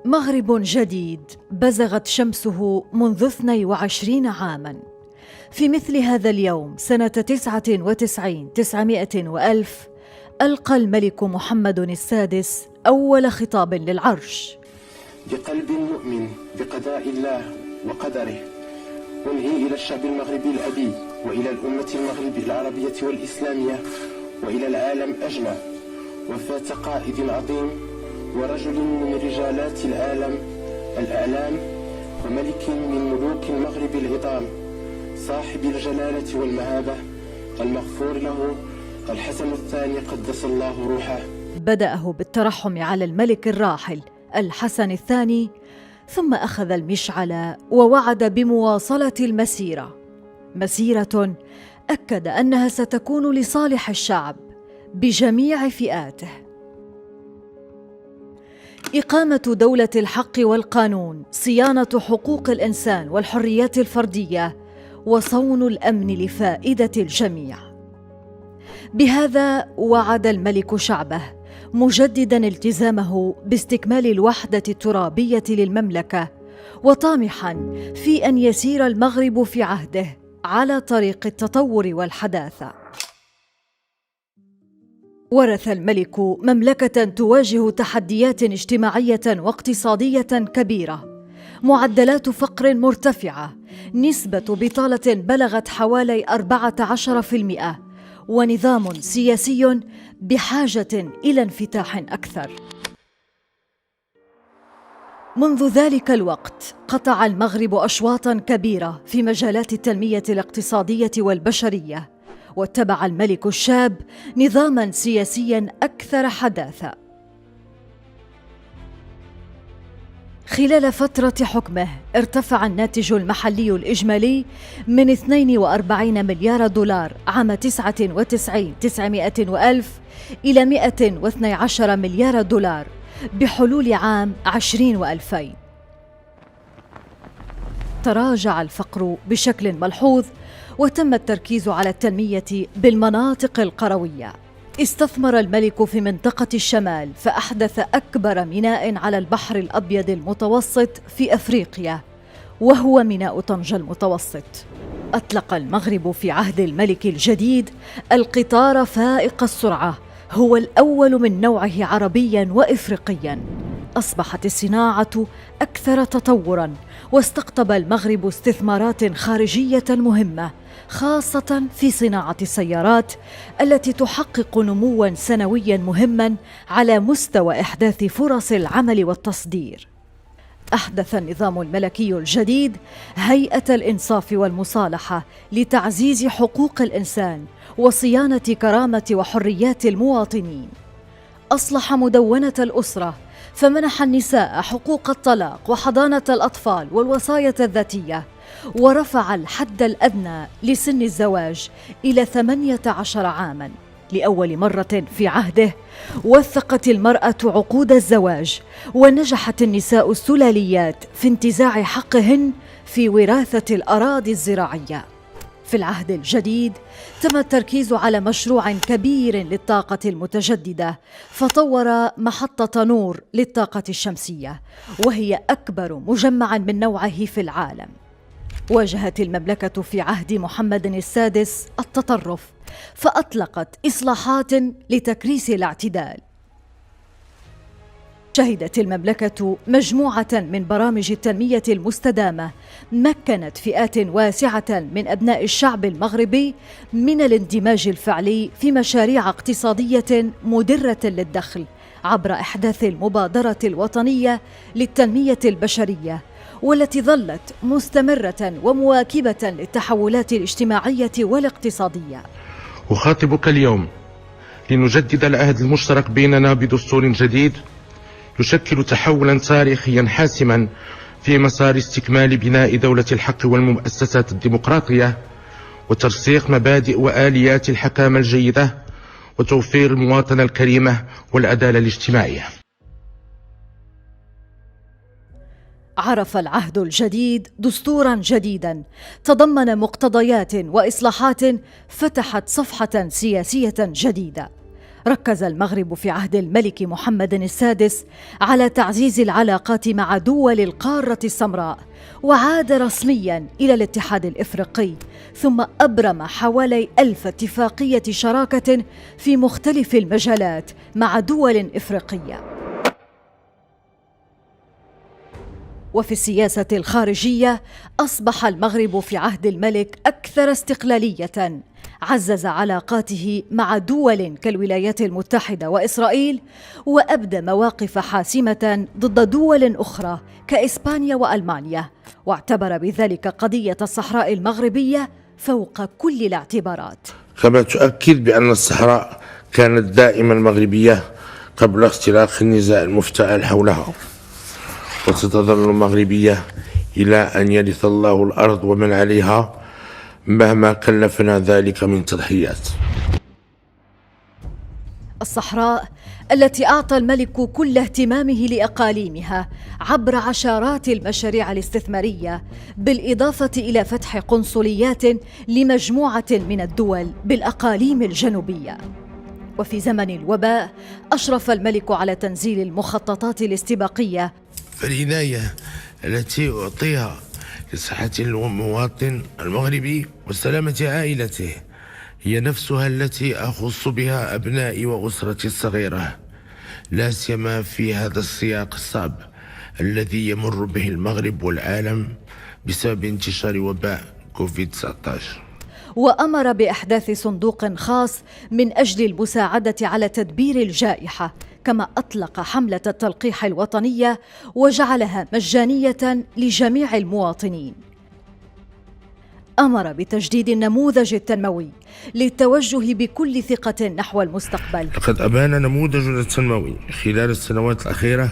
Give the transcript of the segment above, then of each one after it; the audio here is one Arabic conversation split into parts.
مغرب جديد بزغت شمسه منذ 22 عاماً. في مثل هذا اليوم سنة 99 وألف ألقى الملك محمد السادس أول خطاب للعرش. بقلب مؤمن بقضاء الله وقدره أنهي إلى الشعب المغربي الأبي وإلى الأمة المغربية العربية والإسلامية وإلى العالم أجمع وفاة قائد عظيم ورجل من رجالات الأعلام وملك من ملوك المغرب العظام، صاحب الجلالة والمهابة، المغفور له الحسن الثاني قدس الله روحه. بدأه بالترحم على الملك الراحل الحسن الثاني، ثم أخذ المشعل ووعد بمواصلة المسيرة، مسيرة أكد أنها ستكون لصالح الشعب بجميع فئاته. إقامة دولة الحق والقانون، صيانة حقوق الإنسان والحريات الفردية، وصون الأمن لفائدة الجميع. بهذا وعد الملك شعبه مجدداً التزامه باستكمال الوحدة الترابية للمملكة، وطامحاً في أن يسير المغرب في عهده على طريق التطور والحداثة. ورث الملك مملكة تواجه تحديات اجتماعية واقتصادية كبيرة، معدلات فقر مرتفعة، نسبة بطالة بلغت حوالي 14%، ونظام سياسي بحاجة إلى انفتاح أكثر. منذ ذلك الوقت قطع المغرب أشواطاً كبيرة في مجالات التنمية الاقتصادية والبشرية، واتبع الملك الشاب نظاماً سياسياً أكثر حداثة. خلال فترة حكمه ارتفع الناتج المحلي الإجمالي من 42 مليار دولار عام 99 وألف إلى 112 مليار دولار بحلول عام 2020. تراجع الفقر بشكل ملحوظ، وتم التركيز على التنمية بالمناطق القروية. استثمر الملك في منطقة الشمال فأحدث أكبر ميناء على البحر الأبيض المتوسط في أفريقيا، وهو ميناء طنجة المتوسط. أطلق المغرب في عهد الملك الجديد القطار فائق السرعة، هو الأول من نوعه عربياً وإفريقياً. أصبحت الصناعة أكثر تطوراً، واستقطب المغرب استثمارات خارجية مهمة، خاصة في صناعة السيارات التي تحقق نمواً سنوياً مهماً على مستوى إحداث فرص العمل والتصدير. أحدث النظام الملكي الجديد هيئة الإنصاف والمصالحة لتعزيز حقوق الإنسان وصيانة كرامة وحريات المواطنين. أصلح مدونة الأسرة، فمنح النساء حقوق الطلاق وحضانة الأطفال والوصاية الذاتية، ورفع الحد الأدنى لسن الزواج إلى 18 عاماً. لأول مرة في عهده وثقت المرأة عقود الزواج، ونجحت النساء السلاليات في انتزاع حقهن في وراثة الأراضي الزراعية. في العهد الجديد تم التركيز على مشروع كبير للطاقة المتجددة، فطور محطة نور للطاقة الشمسية، وهي أكبر مجمع من نوعه في العالم. واجهت المملكة في عهد محمد السادس التطرف، فأطلقت إصلاحات لتكريس الاعتدال. شهدت المملكة مجموعة من برامج التنمية المستدامة مكنت فئات واسعة من أبناء الشعب المغربي من الاندماج الفعلي في مشاريع اقتصادية مدرة للدخل عبر إحداث المبادرة الوطنية للتنمية البشرية، والتي ظلت مستمرة ومواكبة للتحولات الاجتماعية والاقتصادية. أخاطبك اليوم لنجدد العهد المشترك بيننا بدستور جديد يشكل تحولا تاريخيا حاسما في مسار استكمال بناء دولة الحق والمؤسسات الديمقراطية، وترسيخ مبادئ وآليات الحكامة الجيدة، وتوفير المواطنة الكريمة والعدالة الاجتماعية. عرف العهد الجديد دستوراً جديداً تضمن مقتضيات وإصلاحات فتحت صفحة سياسية جديدة. ركز المغرب في عهد الملك محمد السادس على تعزيز العلاقات مع دول القارة السمراء، وعاد رسمياً إلى الاتحاد الإفريقي، ثم أبرم حوالي 1000 اتفاقية شراكة في مختلف المجالات مع دول إفريقية. وفي السياسة الخارجية أصبح المغرب في عهد الملك أكثر استقلالية، عزز علاقاته مع دول كالولايات المتحدة وإسرائيل، وأبدى مواقف حاسمة ضد دول أخرى كإسبانيا وألمانيا، واعتبر بذلك قضية الصحراء المغربية فوق كل الاعتبارات. كما تؤكد بأن الصحراء كانت دائما مغربية قبل اختراق النزاع المفتعل حولها، وستظل مغربية إلى أن يرث الله الأرض ومن عليها مهما كلفنا ذلك من تضحيات. الصحراء التي أعطى الملك كل اهتمامه لأقاليمها عبر عشرات المشاريع الاستثمارية، بالإضافة إلى فتح قنصليات لمجموعة من الدول بالأقاليم الجنوبية. وفي زمن الوباء أشرف الملك على تنزيل المخططات الاستباقية. فالعناية التي أعطيها لصحة المواطن المغربي وسلامة عائلته هي نفسها التي أخص بها أبنائي وأسرتي الصغيرة، لا سيما في هذا السياق الصعب الذي يمر به المغرب والعالم بسبب انتشار وباء كوفيد-19. وأمر بإحداث صندوق خاص من أجل المساعدة على تدبير الجائحة، كما أطلق حملة التلقيح الوطنية وجعلها مجانية لجميع المواطنين. أمر بتجديد النموذج التنموي للتوجه بكل ثقة نحو المستقبل. لقد أبان نموذجنا التنموي خلال السنوات الأخيرة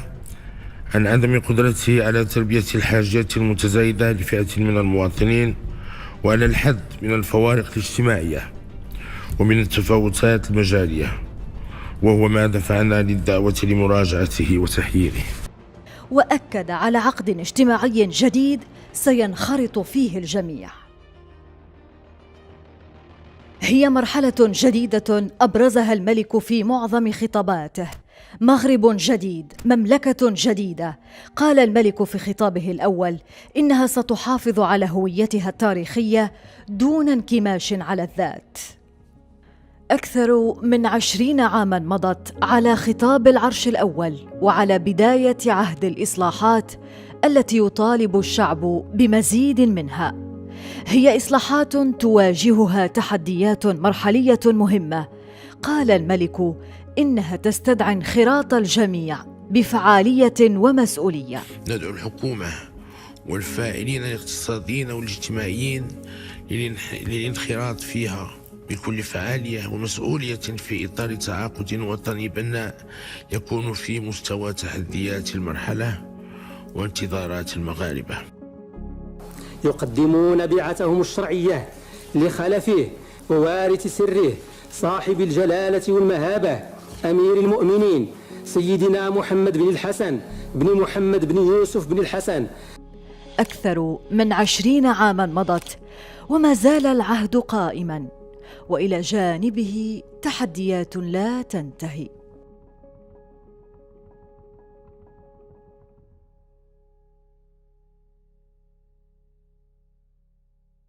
عن عدم قدرته على تلبية الحاجات المتزايدة لفئة من المواطنين، وعلى الحد من الفوارق الاجتماعية ومن التفاوتات المجالية، وهو ما دفعنا للدعوة لمراجعته وتحييره. وأكد على عقد اجتماعي جديد سينخرط فيه الجميع. هي مرحلة جديدة أبرزها الملك في معظم خطاباته. مغرب جديد، مملكة جديدة. قال الملك في خطابه الأول إنها ستحافظ على هويتها التاريخية دون انكماش على الذات. أكثر من 20 عاماً مضت على خطاب العرش الأول وعلى بداية عهد الإصلاحات التي يطالب الشعب بمزيد منها. هي إصلاحات تواجهها تحديات مرحلية مهمة. قال الملك إنها تستدعي انخراط الجميع بفعالية ومسؤولية. ندعو الحكومة والفاعلين الاقتصاديين والاجتماعيين للانخراط فيها بكل فعالية ومسؤولية في إطار تعاقد وطني بناء يكون في مستوى تحديات المرحلة وانتظارات المغاربة. يقدمون بيعتهم الشرعية لخلفه ووارث سره صاحب الجلالة والمهابة أمير المؤمنين سيدنا محمد بن الحسن بن محمد بن يوسف بن الحسن. أكثر من 20 عاماً مضت وما زال العهد قائماً، وإلى جانبه تحديات لا تنتهي.